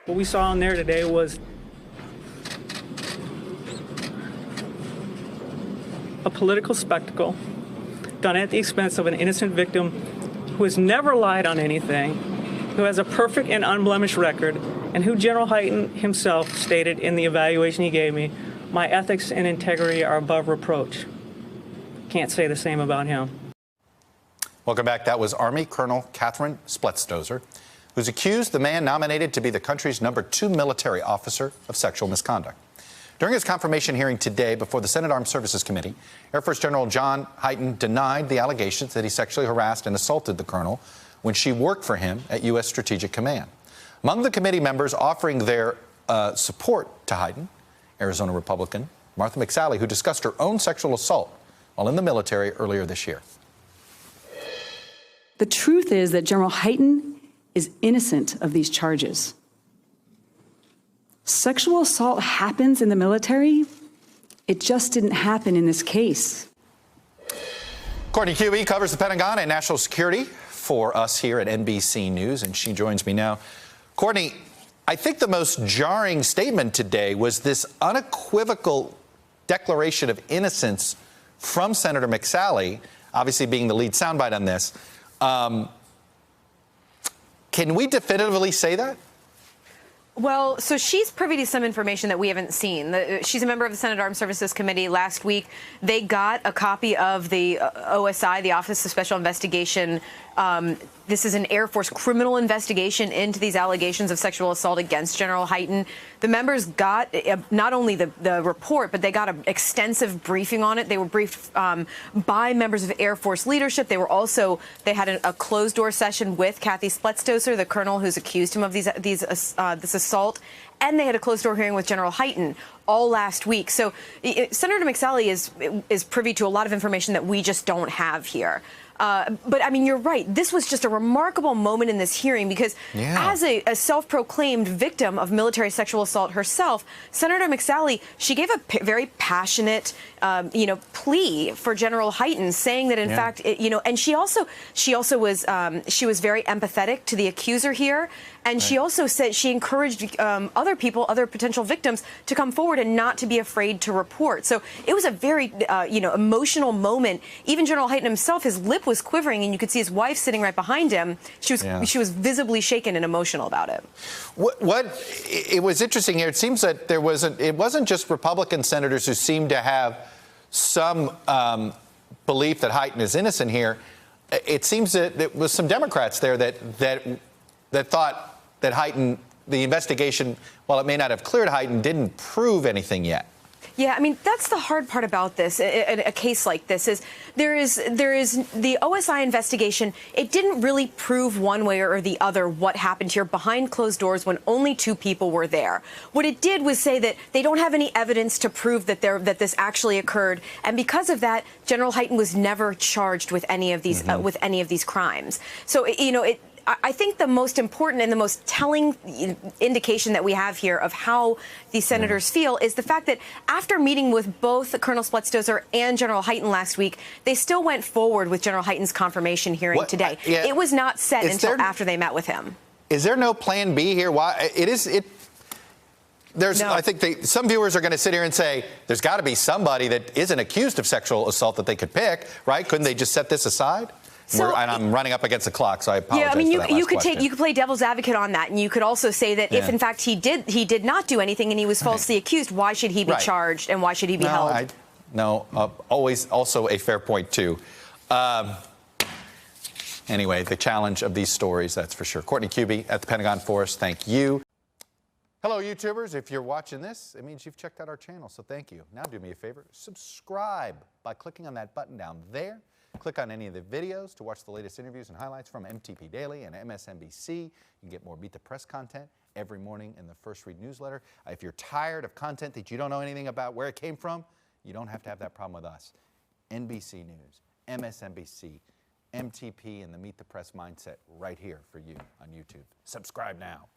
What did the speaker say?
What we saw in there today was a political spectacle done at the expense of an innocent victim who has never lied on anything, who has a perfect and unblemished record, and who General Hyten himself stated in the evaluation he gave me, my ethics and integrity are above reproach. Can't say the same about him. Welcome back. That was Army Colonel Catherine Spletsdozer, who's accused the man nominated to be the country's #2 military officer of sexual misconduct. During his confirmation hearing today before the Senate Armed Services Committee, Air Force General John Hyten denied the allegations that he sexually harassed and assaulted the colonel when she worked for him at U.S. Strategic Command. Among the committee members offering their support to Hyten, Arizona Republican Martha McSally, who discussed her own sexual assault while in the military earlier this year. The truth is that General Hyten is innocent of these charges. Sexual assault happens in the military. It just didn't happen in this case. Courtney Kube covers the Pentagon and national security for us here at NBC News, and she joins me now. Courtney, I think the most jarring statement today was this unequivocal declaration of innocence from Senator McSally, obviously being the lead soundbite on this. Can we definitively say that? Well, so she's privy to some information that we haven't seen. She's a member of the Senate Armed Services Committee. Last week, they got a copy of the OSI, the Office of Special Investigation. This is an Air Force criminal investigation into these allegations of sexual assault against General Hyten. The members got not only the report, but they got an extensive briefing on it. They were briefed by members of Air Force leadership. They had a closed-door session with Kathy Spletsdozer, the colonel who's accused him of this assault, and they had a closed-door hearing with General Hyten all last week. So Senator McSally is privy to a lot of information that we just don't have here. But, I mean, you're right. This was just a remarkable moment in this hearing because as a self-proclaimed victim of military sexual assault herself, Senator McSally, she gave a very passionate, plea for General Hyten, saying that, in fact, and she also was very empathetic to the accuser here. And she also said she encouraged other potential victims to come forward and not to be afraid to report. So it was a very, emotional moment. Even General Hyten himself, his lip was quivering, and you could see his wife sitting right behind him. She was visibly shaken and emotional about it. It was interesting here. It seems that it wasn't just Republican senators who seemed to have some belief that Hyten is innocent here. It seems that there was some Democrats there that thought that Hyten, the investigation, while it may not have cleared Hyten, didn't prove anything yet. Yeah, I mean, that's the hard part about this, a case like this, is there is the OSI investigation. It didn't really prove one way or the other what happened here behind closed doors when only 2 people were there. What it did was say that they don't have any evidence to prove that this actually occurred, and because of that, General Hyten was never charged with any of these crimes. So I think the most important and the most telling indication that we have here of how these senators feel is the fact that after meeting with both Colonel Spletsdozer and General Hyten last week, they still went forward with General Hyten's confirmation hearing today. It was not set until after they met with him. Is there no plan B here? Why no. I think some viewers are going to sit here and say there's got to be somebody that isn't accused of sexual assault that they could pick, right? Couldn't they just set this aside? And I'm running up against the clock, so I apologize. Yeah, I mean, you could question. you could play devil's advocate on that, and you could also say that if in fact he did not do anything and he was falsely accused, why should he be charged and why should he be held? Always also a fair point too. Anyway, the challenge of these stories, that's for sure. Courtney Kube at the Pentagon for us. Thank you. Hello, YouTubers. If you're watching this, it means you've checked out our channel, so thank you. Now do me a favor, subscribe by clicking on that button down there. Click on any of the videos to watch the latest interviews and highlights from MTP Daily and MSNBC. You can get more Beat the Press content every morning in the First Read newsletter. If you're tired of content that you don't know anything about where it came from, you don't have to have that problem with us. NBC News, MSNBC, MTP, and the Meet the Press mindset right here for you on YouTube. Subscribe now.